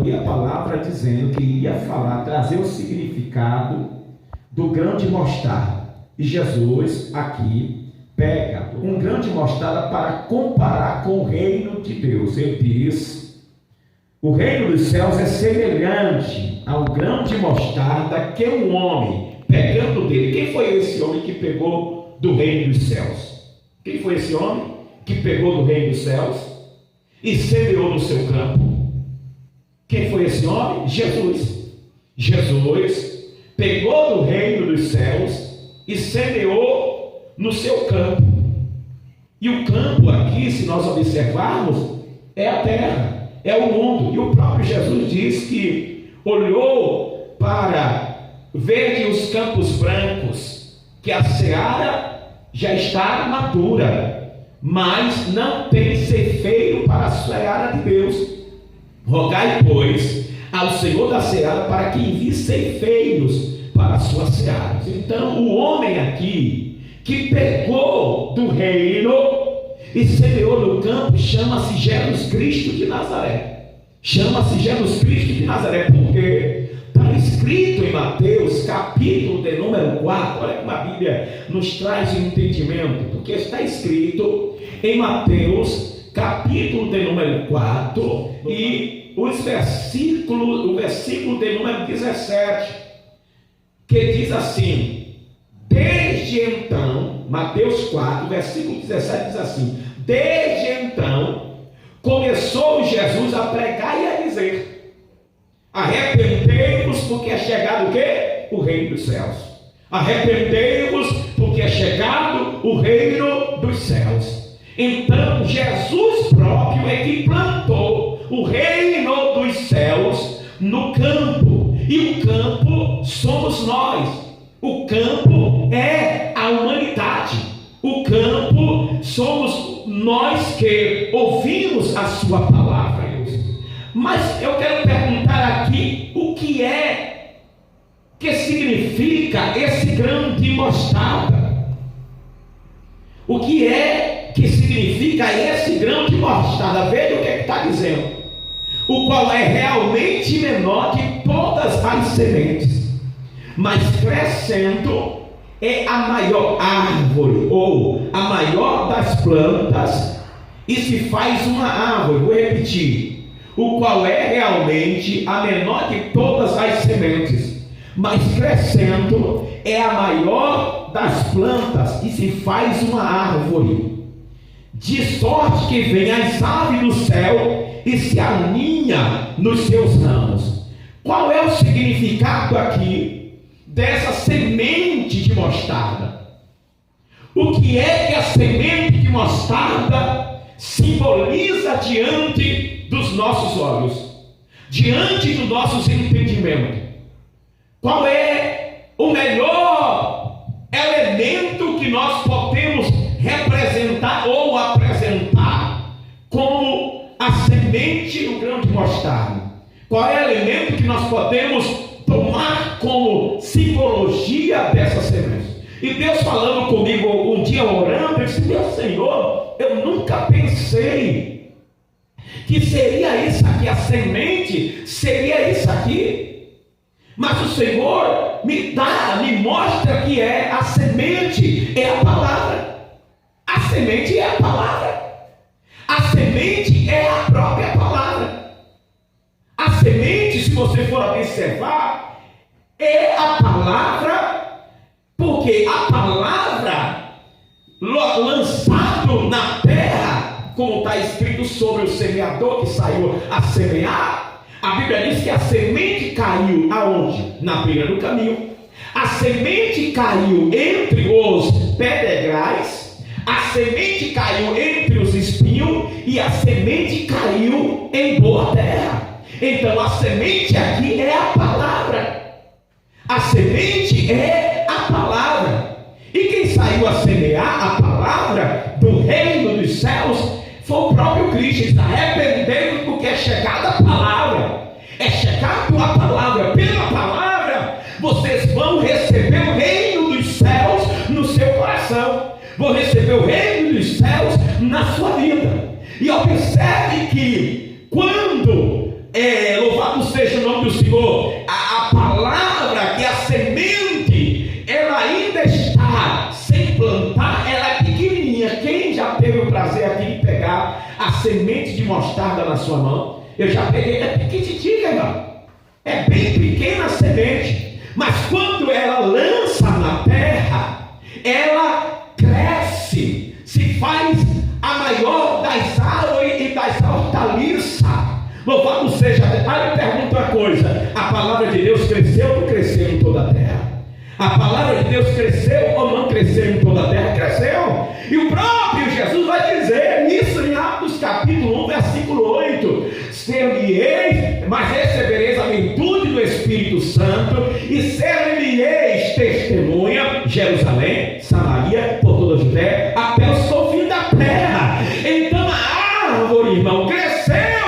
abrir a palavra dizendo que ia falar, trazer o significado do grão de mostarda. E Jesus aqui pega um grão de mostarda para comparar com o reino de Deus. Ele diz: o reino dos céus é semelhante ao grão de mostarda que um homem, pegando dele. Quem foi esse homem que pegou do reino dos céus? Quem foi esse homem que pegou do reino dos céus e semeou no seu campo? Quem foi esse homem? Jesus. Jesus pegou do reino dos céus e semeou no seu campo. E o campo aqui, se nós observarmos, é a terra, é o mundo. E o próprio Jesus diz que olhou para ver que os campos brancos, que a seara já está madura, mas não tem ceifeiro para a seara de Deus. Rogai, pois, ao Senhor da seara para que envie ceifeiros para as suas searas. Então, o homem aqui que pegou do reino e semeou no campo chama-se Jesus Cristo de Nazaré. Chama-se Jesus Cristo de Nazaré porque está escrito em Mateus capítulo de número 4. Olha como a Bíblia nos traz um entendimento, porque está escrito em Mateus capítulo de número 4 e o versículo de número 17, que diz assim: desde então, Mateus 4, versículo 17 diz assim: desde então começou Jesus a pregar e a dizer: arrependei-vos, porque é chegado o quê? O reino dos céus. Arrependei-vos, porque é chegado o reino dos céus. Então Jesus próprio é que plantou o reino dos céus no campo, e o campo somos nós. O campo é a humanidade. O campo somos nós que ouvimos a sua palavra. Mas eu quero perguntar aqui o que significa esse grão de mostarda. O que significa esse grão de mostarda? Veja o que está dizendo: o qual é realmente menor que todas as sementes, mas crescendo é a maior árvore, ou a maior das plantas, e se faz uma árvore. Vou repetir: o qual é realmente a menor de todas as sementes, mas crescendo é a maior das plantas, e se faz uma árvore, de sorte que vem as aves do céu e se aninha nos seus ramos. Qual é o significado aqui dessa semente de mostarda? O que é que a semente de mostarda simboliza diante dos nossos olhos, diante dos nossos entendimentos? Qual é o melhor elemento que nós podemos representar ou apresentar como a semente do grão de mostarda? Qual é o elemento que nós podemos tomar como simbologia dessa semente? E Deus falando comigo um dia orando, eu disse: meu Senhor, eu nunca pensei que seria isso aqui, a semente seria isso aqui. Mas o Senhor me mostra que a semente é a palavra. A semente é a palavra. A semente é a própria palavra. A semente, se você for observar, é a palavra, porque a palavra lançado na terra, como está escrito sobre o semeador que saiu a semear, a Bíblia diz que a semente caiu aonde? Na beira do caminho. A semente caiu entre os pedregais, a semente caiu entre os espinhos e a semente caiu em boa terra. Então a semente aqui é a palavra. A semente é a palavra. E quem saiu a semear a palavra do reino dos céus foi o próprio Cristo. Arrependendo porque é chegada a palavra. É chegado a palavra. Pela palavra vocês vão receber o reino dos céus no seu coração. Vão receber o reino dos céus na sua vida. E observe que quando louvado Louvado seja o nome do Senhor. A palavra que a semente, ela ainda está sem plantar, ela é pequenininha. Quem já teve o prazer aqui de pegar a semente de mostarda na sua mão? Eu já peguei, é pequititica, irmão. É bem pequena a semente. Mas quando ela lança na terra, ela cresce, se faz a maior das árvores e das hortaliças. Louvado seja. Aí eu pergunto uma coisa: a palavra de Deus cresceu ou não cresceu em toda a terra? A palavra de Deus cresceu ou não cresceu em toda a terra? Cresceu. E o próprio Jesus vai dizer isso em Atos capítulo 1, versículo 8: ser-me-eis, mas recebereis a virtude do Espírito Santo, e ser-me-eis testemunha, Jerusalém, Samaria, por toda a Judéia, até os confins da terra. Então a árvore, irmão, cresceu.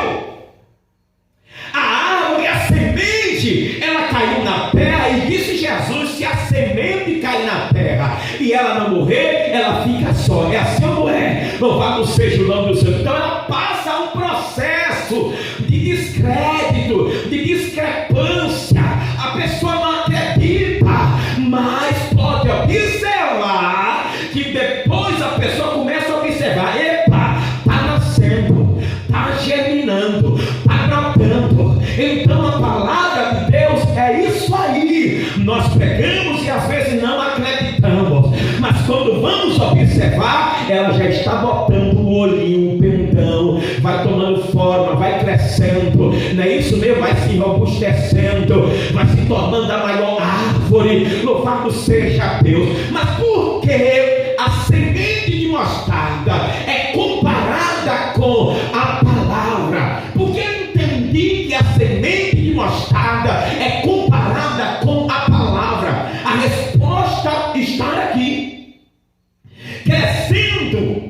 A árvore, a semente, ela caiu na terra, e disse Jesus: se a semente cair na terra e ela não morrer, ela fica só. É assim ou não é? Louvado seja o nome do Senhor. Então ela passa um processo de descrédito, de discrepância. A pessoa não acredita, mas pode observar que depois a pessoa começa a observar: epa, está nascendo, está germinando, está brotando. Então a palavra de Deus é isso aí. Nós pregamos e às vezes não acreditamos, mas quando vamos observar, ela já está botando o olhinho, o pendão, vai tomando forma, vai crescendo, não é isso mesmo? Vai se robustecendo, vai se tornando a maior árvore. Louvado seja Deus. Mas por que a semente de mostarda é comparada com a palavra? Porque eu entendi que a semente de mostarda é comparada com a palavra. A resposta está aqui. Crescendo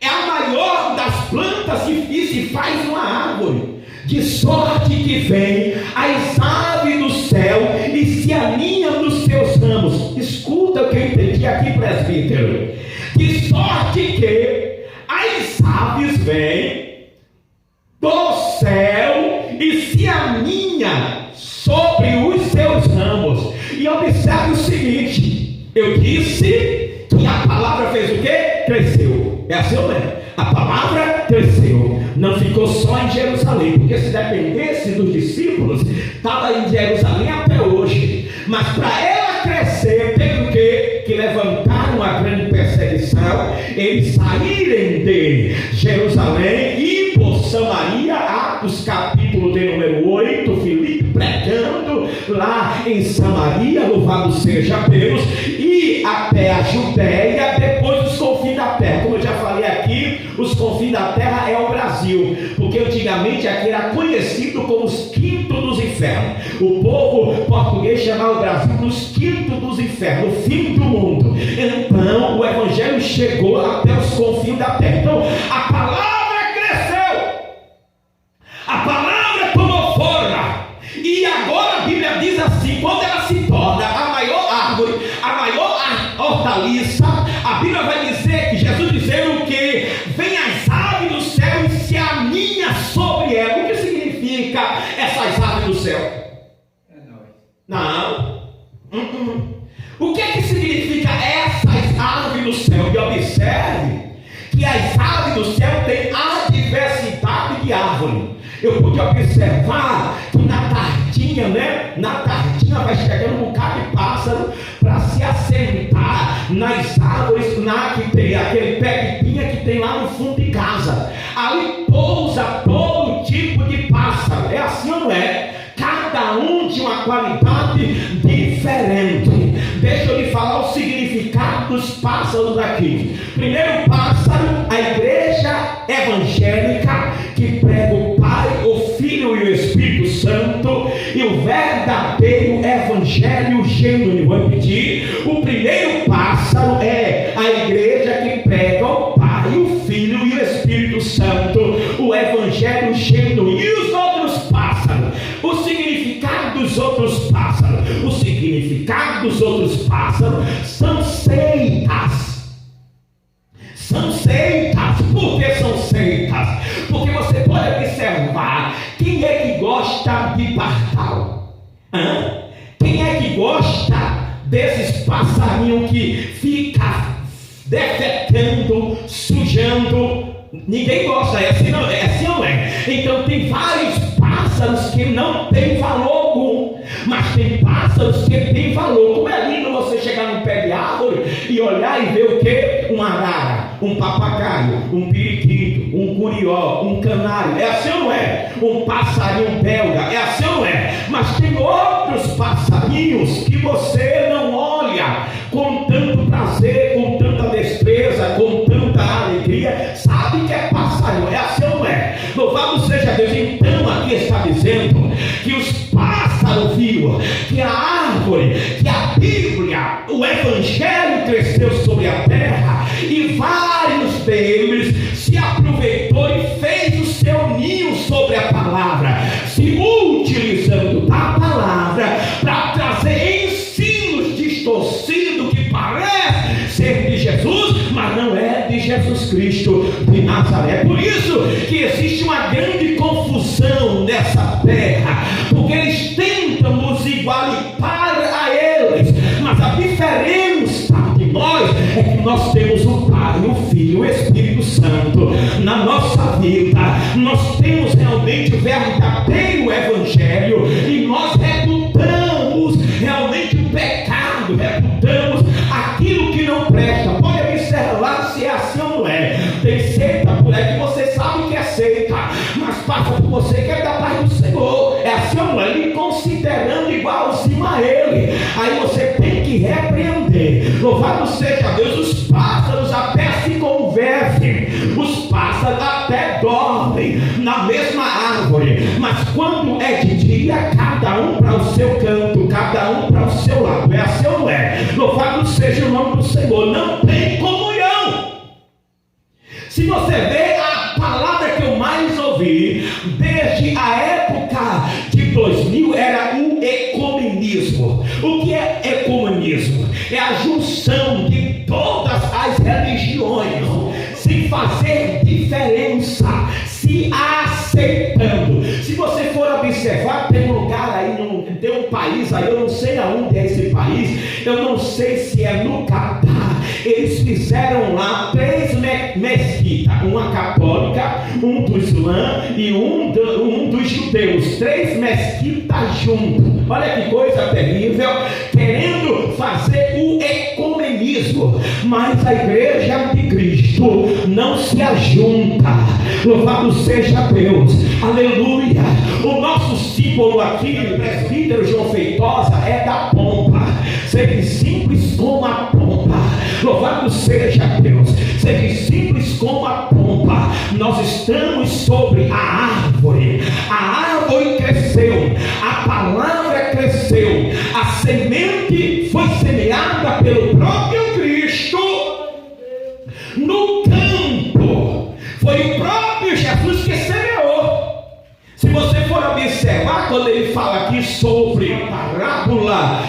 é a maior das plantas e se faz uma árvore, de sorte que vem as aves do céu e se aninham nos seus ramos. Escuta o que eu entendi aqui, presbítero. De sorte que as aves vêm do céu e se aninham sobre os seus ramos. E observe o seguinte: eu disse que a palavra fez o quê? Cresceu. É assim ou não é? A palavra cresceu. Não ficou só em Jerusalém, porque se dependesse dos discípulos, estava em Jerusalém até hoje. Mas para ela crescer, teve o quê? Que levantar uma grande perseguição, eles saírem de Jerusalém e por Samaria. Atos capítulo de número 8, Filipe pregando lá em Samaria, louvado seja Deus, e até a Judéia, depois os confins da terra. Como eu já falei aqui, os confins da terra é o Brasil, porque antigamente aqui era conhecido como os quintos dos infernos. O povo português chamava o Brasil dos quintos dos infernos, o fim do mundo. Então o evangelho chegou até os confins da terra. Então a palavra cresceu, a palavra tomou forma, e agora a Bíblia diz assim: quando ela se torna a maior árvore, a maior hortaliça, a Bíblia vai dizer que Jesus dizendo que vem as aves do céu e se aninha sobre ela. O que significa essas aves do céu? Não. O que significa essas aves do céu? E observe que as aves do céu têm a diversidade de árvores. Eu pude observar que na tardinha, né? Na tardinha vai chegando um bocado de pássaro para se assentar nas árvores lá que tem aquele pé de pinha que tem lá no fundo de casa. Ali pousa todo tipo de pássaro. É assim ou não é? Cada um de uma qualidade diferente. Deixa eu lhe falar o significado dos pássaros aqui. Primeiro pássaro, a igreja evangélica que prega o Pai, o Filho e o Espírito Santo, e o verdadeiro evangelho genuíno. Vou repetir: o primeiro pássaro é a igreja que prega o Pai, o Filho e o Espírito Santo, o evangelho genuíno. E os outros pássaros? O significado dos outros pássaros? O significado dos outros pássaros são seitas. São seitas. Por que são seitas? Porque você pode observar quem é que gosta gosta de pardal? Quem é que gosta desses passarinhos que fica defecando, sujando? Ninguém gosta, é assim não é? Então tem vários pássaros que não tem valor algum, mas tem pássaros que tem valor. Como é lindo você chegar num pé de árvore e olhar e ver o que? Uma arara, um papagaio, um periquito, um curió, um canário. É assim ou não é? Um passarinho belga. É assim ou não é? Mas tem outros passarinhos que você não olha com tanto prazer, com tanta destreza, com tanta alegria. Sabe que é passarinho? É assim ou não é? Louvado seja Deus. Então aqui está dizendo que os pássaros viram que a árvore, que a Bíblia, o Evangelho cresceu sobre a terra, e vários deles se aproveitou e fez o seu ninho sobre a palavra, se utilizando da palavra para trazer ensinos distorcidos que parecem ser de Jesus, mas não é de Jesus Cristo de Nazaré. Por isso que existe uma grande confusão nessa terra, porque eles tentam nos igualar a eles, mas a diferença de nós é que nós temos o Pai, o Filho e o Espírito Santo na nossa vida. Nós temos realmente o verdadeiro Evangelho e nós reputamos realmente o pecado, reputamos aquilo que não presta. Pode observar se é assim ou não é. Tem seita por aí que você sabe que é seita, mas passa por você que é da paz do Senhor. É assim ou não é? Lhe considerando igualzinho a ele. Aí você tem que repreender. Louvado seja Deus. Os pássaros até se convertem, os pássaros até dormem na mesma árvore, mas quando é de dia, cada um para o seu canto, cada um para o seu lado. É assim ou não é? Louvado seja o nome do Senhor. Não tem comunhão. Se você vê, a palavra que eu mais ouvi desde a época de 2000 era o ecumenismo. O que é ecumenismo? É a junção de todas as religiões, sem fazer diferença, se aceitando. Se você for observar, tem um lugar aí, tem um país aí, eu não sei aonde é esse país, eu não sei se é no Catar. Eles fizeram lá 3 mesquitas, uma católica, um do Islã e um dos judeus, 3 mesquitas juntos. Olha que coisa terrível, querendo fazer o ecumenismo, mas a igreja de Cristo não se ajunta. Louvado seja Deus, aleluia. O nosso símbolo aqui, presbítero João Feitosa, é da pompa. Seja simples como a pompa. Louvado seja Deus. Seja simples como a pompa. Nós estamos sobre a árvore. A árvore cresceu, a palavra cresceu, a semente foi semeada pelo próprio Cristo no campo. Foi o próprio Jesus que semeou. Se você for observar, quando ele fala aqui sobre a parábola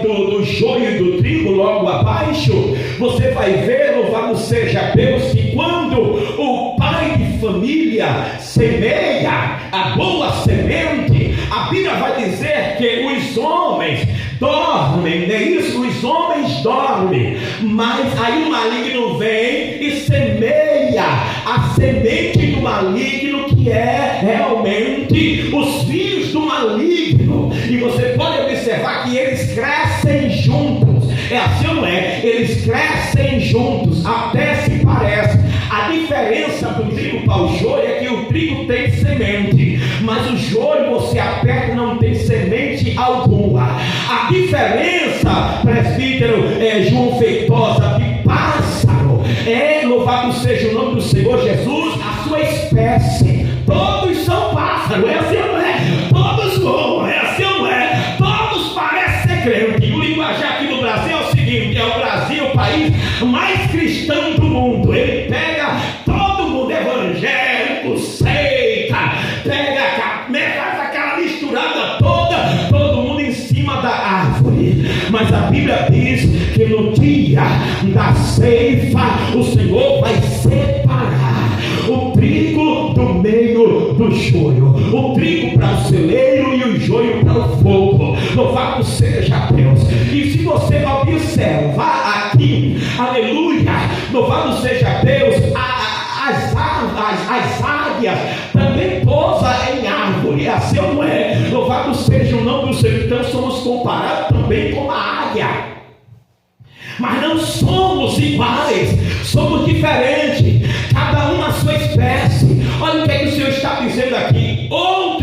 do joio e do trigo, logo abaixo, você vai ver, louvado seja Deus, que quando o pai de família semeia a boa semente, a Bíblia vai dizer que os homens dormem, não é isso? Os homens dormem, mas aí o maligno vem e semeia a semente do maligno, que é realmente os filhos do maligno. E você pode observar que eles crescem juntos. É assim ou não é? Eles crescem juntos, até se parece. A diferença do trigo para o joio é que o trigo tem semente, mas o joio você aperta e não tem semente alguma. A diferença, presbítero João Feitosa, de pássaro, louvado seja o nome do Senhor Jesus, a sua espécie. Todos são pássaros, é assim ou não é? Todos voam, é assim ou não é? Todos parecem ser crentes. O linguajar aqui no Brasil é o seguinte: é o Brasil o país mais cristão do mundo. Ele pega todo mundo, evangélico, seita, faz aquela misturada toda, todo mundo em cima da árvore. Mas a Bíblia diz que no dia da ceifa o Senhor vai separar o trigo do meio do joio, o trigo para o celeiro e o joio para o fogo. Louvado seja Deus. E se você observar aqui, aleluia, louvado seja Deus, as águias também pousam em árvore, assim não é? Louvado seja o nome do Senhor. Então somos comparados também com a águia, mas não somos iguais, somos diferentes, cada um na sua espécie. Olha o que é que o Senhor está dizendo aqui. O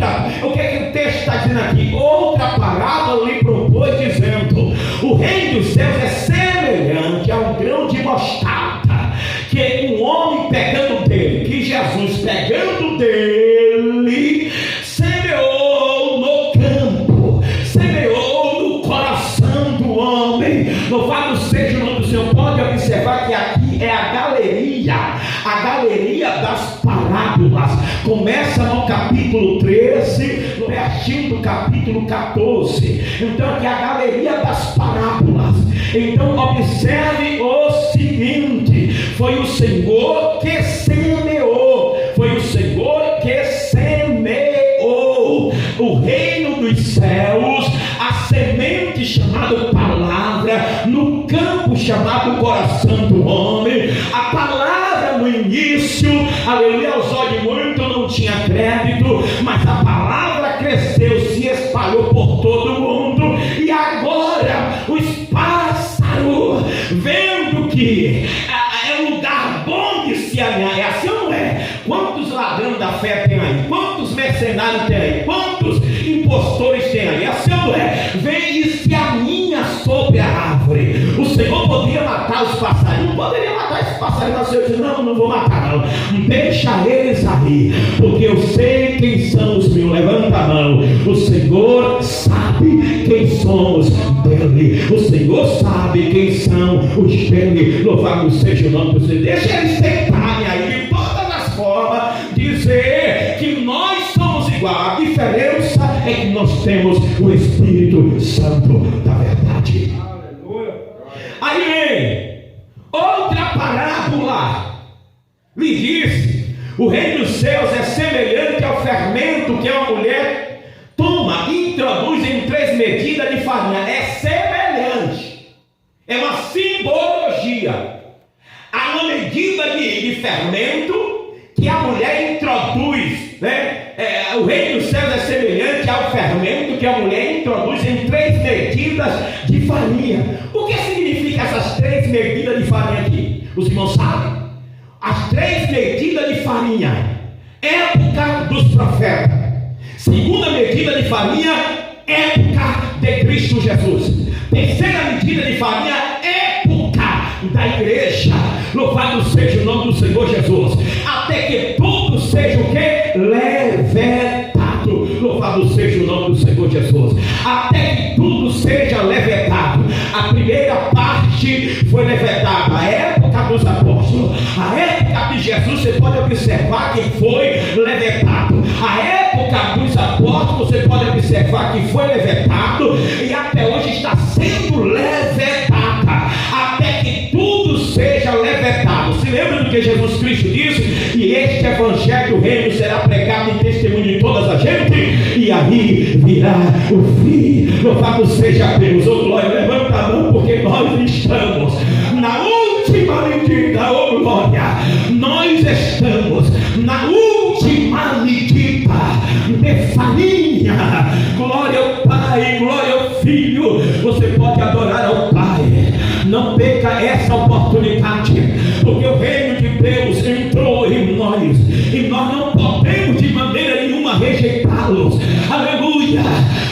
que é que o texto está dizendo aqui? Outra parábola lhe propôs, dizendo: o reino dos céus é semelhante a um grão de mostarda, que um homem pegando dele, que Jesus pegando dele, semeou no campo, semeou no coração do homem. Louvado seja o nome do Senhor. Pode observar que aqui é a galeria das parábolas. Começa no capítulo 13, pertinho do capítulo 14. Então aqui é a galeria das parábolas. Então observe o seguinte: foi o Senhor que semeou, foi o Senhor que semeou o reino dos céus, a semente chamada palavra, no campo chamado coração do homem. A palavra no início, aleluia, aos olhos muito não tinha crédito, mas a palavra cresceu, se espalhou por todo o mundo, e agora os pássaros, vendo que é um lugar bom de se alinhar, é assim ou não é? Quantos ladrões da fé tem aí? Quantos mercenários tem aí? Quantos impostores tem aí? É assim ou não é? Vem e se aninha sobre a árvore. O Senhor poderia matar os passarinhos, não poderia matar esses passarinhos, mas o Senhor disse: não vou matar não, deixa eles aí, porque eu sei quem são os meus. Levanta a mão. O Senhor sabe quem somos dele, o Senhor sabe quem são os dele. Louvado seja o nome do Senhor. Deixa eles tentarem aí de todas as formas dizer que nós somos igual. A diferença é que nós temos o Espírito Santo da verdade. Aí vem outra parábola, lhe disse: o reino dos céus é semelhante ao fermento que uma mulher toma e introduz em 3 medidas de farinha. É semelhante, é uma simbologia. Há uma medida de fermento que a mulher introduz, né? O reino dos céus é semelhante ao fermento que a mulher introduz em 3 medidas de farinha. O que significa essas 3 medidas de farinha aqui? Os irmãos sabem? As 3 medidas de farinha, época dos profetas. Segunda medida de farinha, época de Cristo Jesus. Terceira medida de farinha, época da igreja. Louvado seja o nome do Senhor Jesus. Até que tudo seja o que? Levedado. Louvado seja o nome do Senhor Jesus. Até que tudo seja levedado. A primeira parte foi levedada, a época dos apóstolos. A época de Jesus, você pode observar que foi levedado. A época dos apóstolos, você pode observar que foi levedado, e até hoje está sendo levedada, até que tudo seja levedado. Se lembra do que Jesus Cristo disse? E este evangelho do reino será pregado em testemunho de todas as gente, e aí virá o fim. Louvado seja Deus. Oh glória, levanta a mão, porque nós estamos na última medida. Oh glória, nós estamos na última medida de farinha. Glória ao Pai, glória ao Filho. Você pode adorar ao Pai, não perca essa oportunidade, porque o reino de Deus entrou em nós, e nós não podemos de maneira nenhuma rejeitá-los. Aleluia.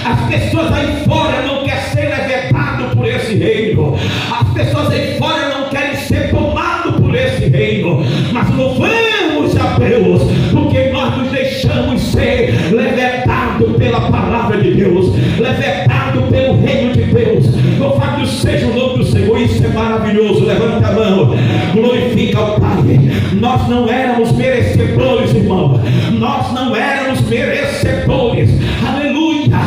As pessoas aí fora não querem ser levedadas por esse reino, as pessoas aí fora não querem ser tomadas por esse reino, mas louvamos a Deus, porque nós nos deixamos ser levedados pela palavra de Deus, levedados pelo reino de Deus. Louvado seja o nome do Senhor. Isso é maravilhoso. Levanta a mão, glorifica o Pai. Nós não éramos merecedores, irmão, nós não éramos merecedores, aleluia,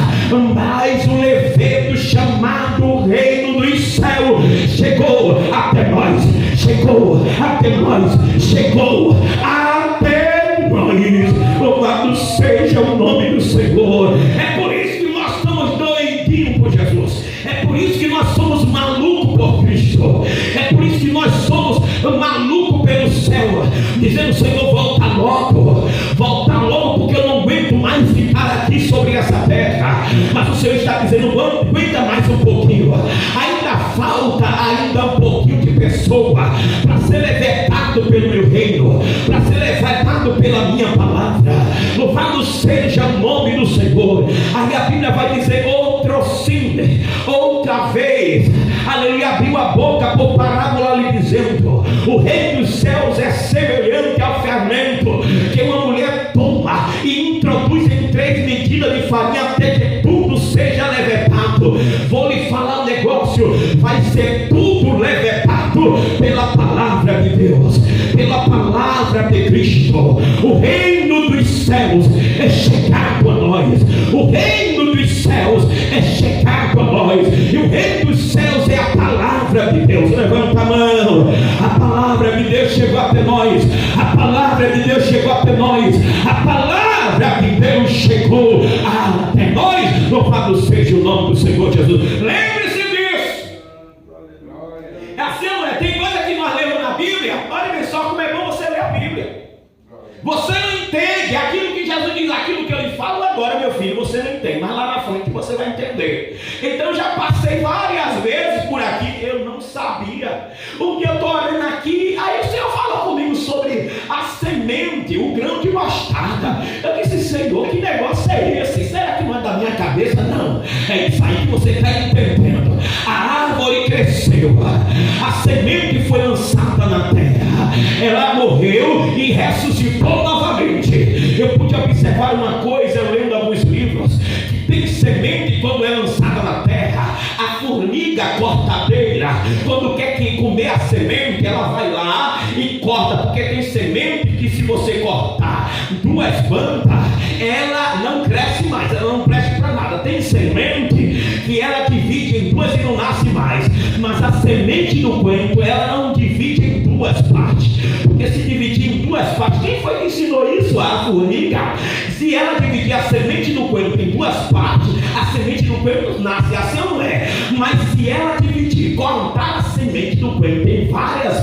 mas o levedo chamado reino dos céus chegou até nós, chegou até nós, chegou até nós. Louvado seja o nome do Senhor. É por isso que nós estamos doidinhos por Jesus. É por isso que nós somos malucos por Cristo. É por isso que nós somos malucos pelo céu, dizendo: Senhor, volta logo, porque eu não aguento mais ficar aqui sobre essa terra. Mas o Senhor está dizendo: aguenta mais um pouquinho, ainda falta um pouquinho de pessoa para ser levantado pelo meu reino, para ser levantado pela minha palavra. Louvado seja o nome do Senhor. Aí a Bíblia vai dizer outra vez, aleluia, abriu a boca por parábola lhe dizendo: o reino dos céus é semelhante ao fermento que uma mulher toma e introduz em 3 medidas de farinha até que tudo seja levantado. Vou lhe falar um negócio: vai ser tudo levantado pela palavra de Deus, pela palavra de Cristo. O reino dos céus é chegado a nós. O reino dos céus é chegado a nós. E o reino dos céus é a palavra de Deus. Levanta a mão. A palavra de Deus chegou até nós. A palavra de Deus chegou até nós. A palavra de Deus chegou até nós. Louvado seja o nome do Senhor Jesus. Lembre-se disso. É assim, não é? Tem coisa que nós lemos na Bíblia. Olha só como é bom você ler a Bíblia. Você não entende aquilo que Jesus diz, aquilo que eu lhe falo agora, meu filho, você não entende, mas lá na frente você vai entender. Então já passei várias vezes por aqui, eu não sabia. O que eu estou olhando aqui, aí o Senhor falou comigo sobre a semente, o grão de mostarda. Eu disse: Senhor, que negócio é esse? Será que não é da minha cabeça? Não, é isso aí que você está entendendo. A árvore cresceu, a semente foi lançada na terra, ela morreu e ressuscitou novamente. Eu pude observar uma coisa, eu lendo alguns livros, que tem semente quando é lançada na terra, a formiga cortadeira, quando quer comer a semente, ela vai lá e corta, porque tem semente que se você cortar 2 bandas, ela não cresce mais, ela não presta para nada. Tem semente que ela divide em 2 e não nasce mais, mas a semente do coentro, ela não divide em 2 partes, porque se dividir em 2 partes, quem foi que ensinou isso? A formiga. Se ela dividir a semente do coentro em 2 partes, a semente do coentro nasce, assim não é. Mas se ela dividir, cortar a semente do coentro em várias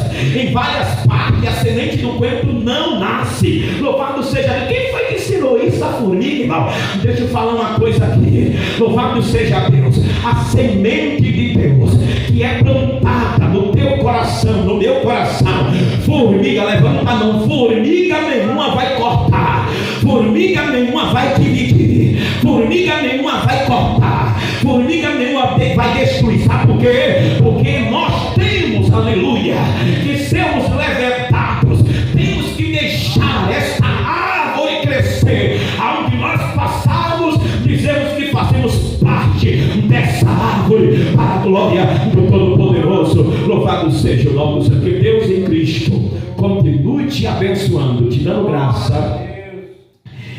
partes, a semente do coentro não nasce. Louvado seja Deus. Quem foi que ensinou isso? A formiga, irmão. Deixa eu falar uma coisa aqui. Louvado seja Deus. A semente de Deus que é plantada no teu coração, no meu coração. Formiga, levanta a mão. Formiga nenhuma vai cortar. Formiga nenhuma vai dividir. Formiga nenhuma vai cortar. Formiga nenhuma vai destruir. Sabe por quê? Porque nós temos, aleluia, que sermos levantados. Temos que deixar essa árvore crescer. Aonde nós passarmos, dizemos que fazemos parte dessa árvore para a glória do Todo-Poderoso. Louvado seja o nome do Senhor. Que Deus em Cristo continue te abençoando, te dando graça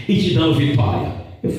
e te dando vitória.